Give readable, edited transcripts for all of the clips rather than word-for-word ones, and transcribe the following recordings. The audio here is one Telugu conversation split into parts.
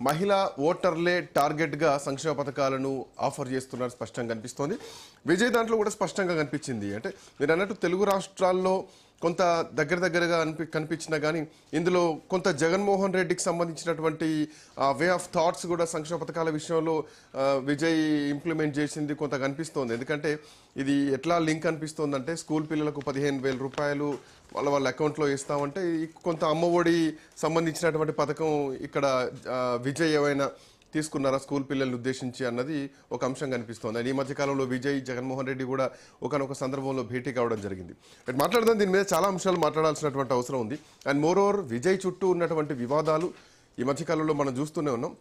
మహిళా ఓటర్లే టార్గెట్గా సంక్షేమ పథకాలను ఆఫర్ చేస్తున్నారు స్పష్టంగా కనిపిస్తోంది. విజయ్ దాంట్లో కూడా స్పష్టంగా కనిపించింది. అంటే మీరు అన్నట్టు తెలుగు రాష్ట్రాల్లో కొంత దగ్గరగా కనిపించినా కానీ ఇందులో కొంత జగన్మోహన్ రెడ్డికి సంబంధించినటువంటి వే ఆఫ్ థాట్స్ కూడా సంక్షేమ పథకాల విషయంలో విజయ్ ఇంప్లిమెంట్ చేసింది కొంత కనిపిస్తోంది. ఎందుకంటే ఇది ఎట్లా లింక్ అనిపిస్తోందంటే స్కూల్ పిల్లలకు 15,000 రూపాయలు వాళ్ళ అకౌంట్లో ఇస్తామంటే కొంత అమ్మఒడి సంబంధించినటువంటి పథకం ఇక్కడ విజయ్ ఏమైనా తీసుకున్నారా స్కూల్ పిల్లల్ని ఉద్దేశించి అన్నది ఒక అంశం కనిపిస్తోంది. అండ్ ఈ మధ్యకాలంలో విజయ్ జగన్మోహన్ రెడ్డి కూడా ఒకనొక సందర్భంలో భేటీ కావడం జరిగింది. అండ్ మాట్లాడదాం, దీని మీద చాలా అంశాలు మాట్లాడాల్సినటువంటి అవసరం ఉంది. అండ్ మోర్ ఓవర్ విజయ్ చుట్టూ ఉన్నటువంటి వివాదాలు ఈ మధ్యకాలంలో మనం చూస్తూనే ఉన్నాం.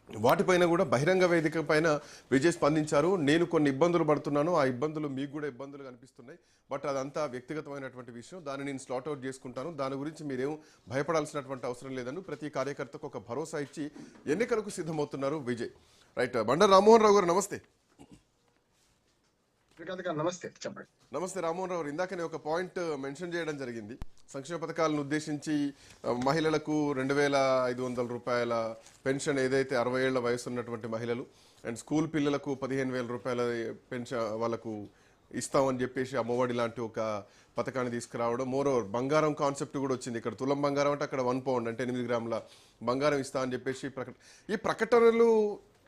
వాటిపైన కూడా బహిరంగ వేదిక పైన విజయ్ స్పందించారు. నేను కొన్ని ఇబ్బందులు పడుతున్నాను, ఆ ఇబ్బందులు మీకు కూడా ఇబ్బందులు కనిపిస్తున్నాయి, బట్ అదంతా వ్యక్తిగతమైనటువంటి విషయం, దాన్ని నేను స్లాట్ అవుట్ చేసుకుంటాను, దాని గురించి మీరేం భయపడాల్సినటువంటి అవసరం లేదని ప్రతి కార్యకర్తకు ఒక భరోసా ఇచ్చి ఎన్నికలకు సిద్ధమవుతున్నారు విజయ్. రైట్, బండారు రామ్మోహన్ రావు గారు నమస్తే. నమస్తే, చెప్పండి. నమస్తే రామ్మోహన్ రావు. ఇందాకనే ఒక పాయింట్ మెన్షన్ చేయడం జరిగింది. సంక్షేమ పథకాలను ఉద్దేశించి మహిళలకు 2,500 రూపాయల పెన్షన్, ఏదైతే 60 ఏళ్ల వయసు ఉన్నటువంటి మహిళలు అండ్ స్కూల్ పిల్లలకు 15,000 రూపాయల పెన్షన్ వాళ్ళకు ఇస్తామని చెప్పేసి అమ్మఒడి లాంటి ఒక పథకాన్ని తీసుకురావడం. మోరోవర్ బంగారం కాన్సెప్ట్ కూడా వచ్చింది. ఇక్కడ తులం బంగారం అంటే అక్కడ 1 పౌండ్ అంటే 8 గ్రాముల బంగారం ఇస్తామని చెప్పేసి ఈ ప్రకటనలు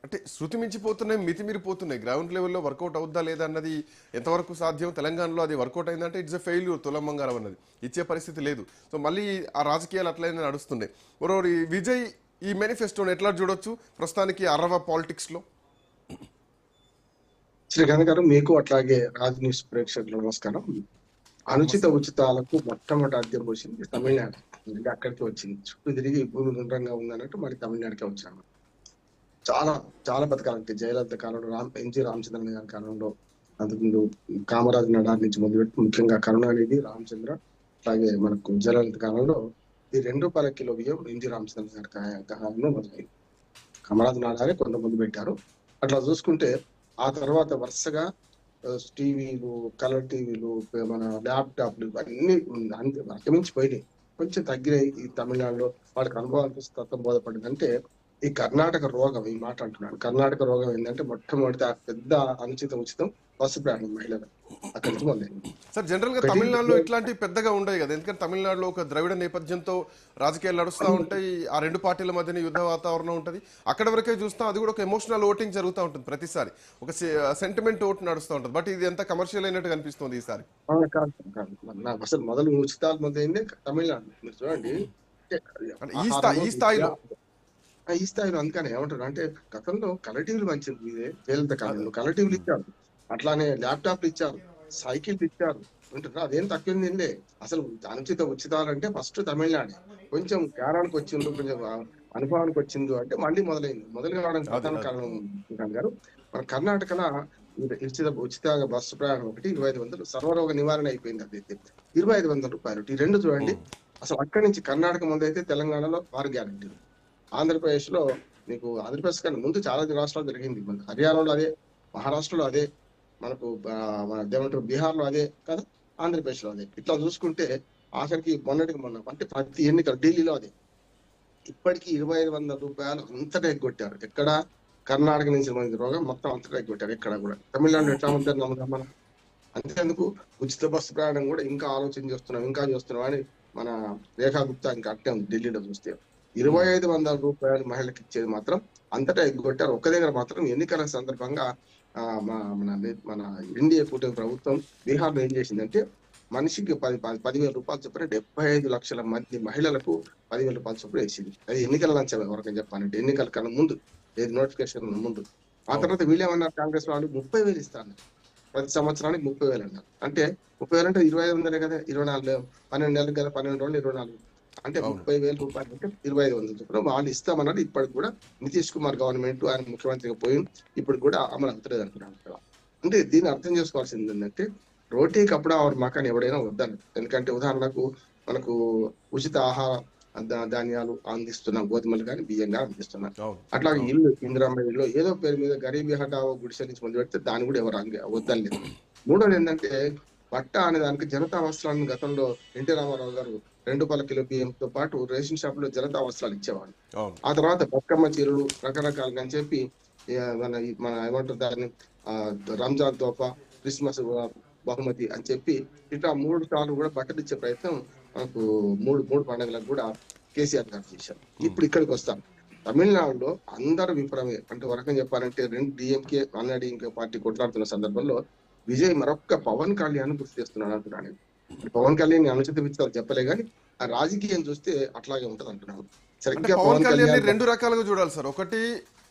అంటే శృతి మించిపోతున్నాయి, మితిమీరిపోతున్నాయి. గ్రౌండ్ లెవెల్లో వర్కౌట్ అవుద్దా లేదా అన్నది ఎంతవరకు సాధ్యం? తెలంగాణలో అది వర్కౌట్ అయిందంటే ఇట్స్ ఎ ఫెయిల్యూర్. తులం బంగారం అన్నది ఇచ్చే పరిస్థితి లేదు. సో మళ్ళీ ఆ రాజకీయాలు అట్లయినా నడుస్తున్నాయి. మరోవర్ ఈ విజయ్ ఈ మేనిఫెస్టోని ఎట్లా చూడొచ్చు ప్రస్తుతానికి అర్రవ పాలిటిక్స్లో? శ్రీకాంత్ గారు, మీకు అట్లాగే రాజ్ న్యూస్ ప్రేక్షకులు నమస్కారం. అనుచిత ఉచితాలకు మొట్టమొదటి అద్దె పోసింది తమిళనాడు. అక్కడికి వచ్చింది, చుట్టూ తిరిగి భూమి గుండ్రంగా ఉందన్నట్టు మరి తమిళనాడుకే వచ్చాము. చాలా చాలా పథకాలు అంటే జయలలిత కాలంలో, ఎన్జి రామచంద్రన్ గారి కాలంలో, అంతకుముందు కామరాజు నడారి నుంచి మొదలుపెట్టి ముఖ్యంగా కరుణానిధి, రామచంద్ర, అలాగే మనకు జయలలిత కాలంలో ఈ ₹2 కిలో బియ్యం ఎన్జి రామచంద్రన్ గారి కాలంలో మొదలైంది. కామరాజు నాడారే కొంతమంది పెట్టారు. అట్లా చూసుకుంటే ఆ తర్వాత వరుసగా టీవీలు, కలర్ టీవీలు, మన ల్యాప్టాప్లు అన్ని అక్కమించి పోయినాయి. కొంచెం తగ్గినాయి ఈ తమిళనాడులో. వాళ్ళకి అనుభవానికి తత్వం బోధపడింది. అంటే ఈ కర్ణాటక రోగం, ఈ మాట అంటున్నాను, కర్ణాటక రోగం ఏంటంటే మొట్టమొదటి పెద్ద అనుచిత ఉచితం బస్సు ప్రయాణం మహిళలు అక్కడి నుంచి మొదలైంది. సార్, జనరల్ గా తమిళనాడులో ఇట్లాంటివి పెద్దగా ఉండవు కదా, ఎందుకంటే తమిళనాడులో ఒక ద్రవిడ నేపథ్యంతో రాజకీయాలు నడుస్తూ ఉంటాయి. ఆ రెండు పార్టీల మధ్యన యుద్ధ వాతావరణం ఉంటుంది. అక్కడ వరకే చూస్తాం, అది కూడా ఒక ఎమోషనల్ ఓటింగ్ జరుగుతూ ఉంటుంది. ప్రతిసారి ఒక సెంటిమెంట్ ఓట్ నడుస్తూ ఉంటుంది. బట్ ఇది ఎంత కమర్షియల్ అయినట్టు కనిపిస్తుంది ఈసారి. అసలు మొదలు ఉచితాలు మొదలైంది తమిళనాడు. మీరు చూడండి, ఈ స్థాయిలో అందుకని ఏమంటారు అంటే గతంలో కలర్ టీవీలు మంచిది. జయలలిత కాలంలో కలర్ టీవీలు ఇచ్చారు, అట్లానే ల్యాప్టాప్లు ఇచ్చారు, సైకిల్ ఇచ్చారు. అంటారు అదేం తక్కువ. అసలు అనుచిత ఉచితాలంటే ఫస్ట్ తమిళనాడే. కొంచెం జ్ఞానానికి వచ్చిందో, కొంచెం అనుభవానికి వచ్చిందో అంటే మళ్ళీ మొదలు కావడానికి ప్రధాన కారణం గారు మన కర్ణాటకలో ఉచిత బస్సు ప్రయాణం ఒకటి 2,500 సర్వరోగ నివారణ అయిపోయింది. అదైతే 2,500 రూపాయలు. ఈ రెండు చూడండి. అసలు అక్కడి నుంచి కర్ణాటక ముందు అయితే తెలంగాణలో 6 గ్యారెంటీలు, ఆంధ్రప్రదేశ్ లో మీకు ఆంధ్రప్రదేశ్ కన్నా ముందు చాలా రాష్ట్రాలు జరిగింది. హర్యానాలో అదే, మహారాష్ట్రలో అదే, మనకు ఏమంటారు బీహార్ లో అదే కదా, ఆంధ్రప్రదేశ్ లో అదే. ఇట్లా చూసుకుంటే ఆఖరికి మొన్న అంటే ప్రతి ఎన్నికలు ఢిల్లీలో అదే. ఇప్పటికీ 2,500 రూపాయలు అంతటా ఎగ్గొట్టారు. ఎక్కడ? కర్ణాటక నుంచి మంది రోగం మొత్తం అంతటా ఎగ్గొట్టారు. ఎక్కడ కూడా తమిళనాడు ఎట్లా ఉంటారు నమ్ముదాం మనం. అంతేందుకు ఉచిత బస్సు ప్రయాణం కూడా ఇంకా ఆలోచన చేస్తున్నాం అని మన రేఖా గుప్తా ఇంకా అట్టే ఉంది ఢిల్లీలో చూస్తే. 2,500 రూపాయలు మహిళలకు ఇచ్చేది మాత్రం అంతటా ఎగ్గొట్టారు. ఒక్క దగ్గర మాత్రం ఎన్నికల సందర్భంగా మన ఎన్డీఏ కూటమి ప్రభుత్వం బీహార్లో ఏం చేసిందంటే మనిషికి 10,000 రూపాయలు చొప్పున 75 లక్షల మంది మహిళలకు 10,000 రూపాయలు చొప్పున వేసింది. అది ఎన్నికల లంచం ఎవరికని చెప్పాలంటే, ఎన్నికల కన్నా ముందు, ఏది నోటిఫికేషన్ ముందు. ఆ తర్వాత వీళ్ళేమన్నారు, కాంగ్రెస్ వాళ్ళు 30,000 ఇస్తాను, ప్రతి సంవత్సరానికి 30,000 అన్నారు. అంటే 30,000 అంటే 2,500 కదా, 24 12 నెలలు కదా, 12 రోజులు 24 అంటే 30,000 రూపాయలు అంటే 2,500 చొప్పున వాళ్ళు ఇస్తామన్నారు. ఇప్పటికి కూడా నితీష్ కుమార్ గవర్నమెంట్, ఆయన ముఖ్యమంత్రిగా పోయి ఇప్పుడు కూడా అమలు అవుతలేదు అంటున్నారు. అంటే దీన్ని అర్థం చేసుకోవాల్సింది ఏంటంటే రోటీ కప్పుడా ఆవిడ మకాన్ ఎవడైనా వద్దన్నారు. ఎందుకంటే ఉదాహరణకు మనకు ఉచిత ఆహార ధాన్యాలు అందిస్తున్నాం, గోధుమలు కానీ బియ్యం కానీ అందిస్తున్నాం. అట్లాగే ఇల్లు, ఇందిరమ్మ ఇల్లు ఏదో పేరు మీద గరీబీ హఠావో గుడిసె నుంచి మొదలు పెడితే దాన్ని కూడా ఎవరు వద్దలేదు. మూడోది ఏంటంటే బట్ట అనే దానికి జనతా వస్త్రాలను గతంలో ఎన్టీ రామారావు గారు 2 కిలో బియ్యంతో పాటు రేషన్ షాప్ లో జనతా వస్త్రాలు ఇచ్చేవాడు. అవును. ఆ తర్వాత బతుకమ్మ చీరలు రకరకాలుగా అని చెప్పి మన ఏమంటారు దాన్ని రంజాన్ తోఫా, క్రిస్మస్ బహుమతి అని చెప్పి ఇట్లా 3 సార్లు కూడా బట్టలు ఇచ్చే ప్రయత్నం మనకు మూడు మూడు పండుగలకు కూడా కేసీఆర్ గారు చేశారు. ఇప్పుడు ఇక్కడికి వస్తాం. తమిళనాడులో అందరు విఫలమే. అంటే ఒక రకంగా చెప్పాలంటే 2 డిఎంకే అన్నాడీఎంకే పార్టీ కొట్లాడుతున్న సందర్భంలో విజయ్ మరొక్క పవన్ కళ్యాణ్ గుర్తు చేస్తున్నాడు అంటున్నాను నేను. పవన్ కళ్యాణ్ అనుచిత విషయాలు చెప్పలే కానీ ఆ రాజకీయం చూస్తే అట్లాగే ఉంటది అంటున్నాను. అంటే సరిగ్గా పవన్ కళ్యాణ్ కళ్యాణ్ రెండు రకాలుగా చూడాలి సార్. ఒకటి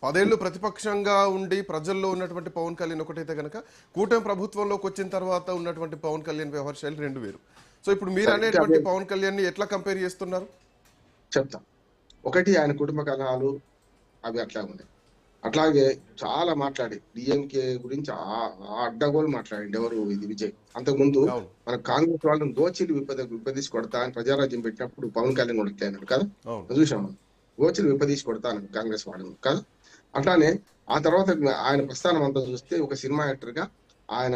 10 ఏళ్ళు ప్రతిపక్షంగా ఉండి ప్రజల్లో ఉన్నటువంటి పవన్ కళ్యాణ్ ఒకటైతే కనుక, కూటమి ప్రభుత్వంలోకి వచ్చిన తర్వాత ఉన్నటువంటి పవన్ కళ్యాణ్ వ్యవహార శైలి రెండు వేరు. సో ఇప్పుడు మీరు సరిగ్గా అనేటువంటి అదే పవన్ కళ్యాణ్ ని ఎట్లా కంపేర్ చేస్తున్నారు? చెప్తా. ఒకటి ఆయన కుటుంబ కలహాలు అవి అట్లా ఉన్నాయి. అట్లాగే చాలా మాట్లాడి డిఎంకే గురించి అడ్డగోలు మాట్లాడండి ఎవరు ఇది విజయ్. అంతకుముందు అవును. మన కాంగ్రెస్ వాళ్ళని గోచిలు విపదీసి కొడతా అని ప్రజారాజ్యం పెట్టినప్పుడు పవన్ కళ్యాణ్ కూడా ఇట్లా అన్నాడు కదా, అవును. చూసాం మనం. గోచిలు విపదీసి కొడతా అన్నాడు కాంగ్రెస్ వాళ్ళని కదా. అట్లానే ఆ తర్వాత ఆయన ప్రస్థానం అంతా చూస్తే ఒక సినిమా యాక్టర్ గా ఆయన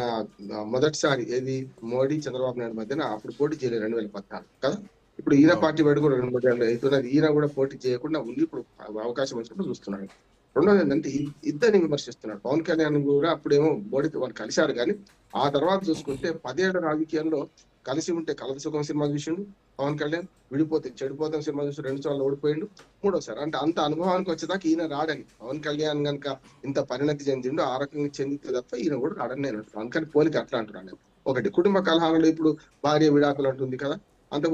మొదటిసారి ఏది మోడీ చంద్రబాబు నాయుడు మధ్యన అప్పుడు పోటీ చేయలేదు 2014 కదా. ఇప్పుడు ఈయన అవును. పార్టీ బయట కూడా 2 ఏళ్ళు అవుతున్నది. ఈయన కూడా పోటీ చేయకుండా ఉండి ఇప్పుడు అవకాశం వచ్చినప్పుడు చూస్తున్నాడు. రెండోది ఏంటంటే ఇద్దరిని విమర్శిస్తున్నాడు. పవన్ కళ్యాణ్ కూడా అప్పుడేమో మోడీతో వాళ్ళు కలిశారు కానీ ఆ తర్వాత చూసుకుంటే 10 ఏళ్ల రాజకీయాల్లో కలిసి ఉంటే కలత సుఖం సినిమా చూసిండు పవన్ కళ్యాణ్, విడిపోతే చెడిపోతాం సినిమా చూసి 2 సార్లు ఓడిపోయిండు, మూడోసారి. అంటే అంత అనుభవానికి వచ్చేదాకా ఈయన రాడని. పవన్ కళ్యాణ్ కనుక ఇంత పరిణతి చెందిండు ఆ రకంగా చెందితే తప్ప ఈయన కూడా రాడని నేను అంటున్నాను. అందుకని పోలిక అట్లా అంటున్నాను నేను. ఒకటి కుటుంబ కలహాలలో ఇప్పుడు భార్య విడాకులు అంటుంది కదా, అంతకు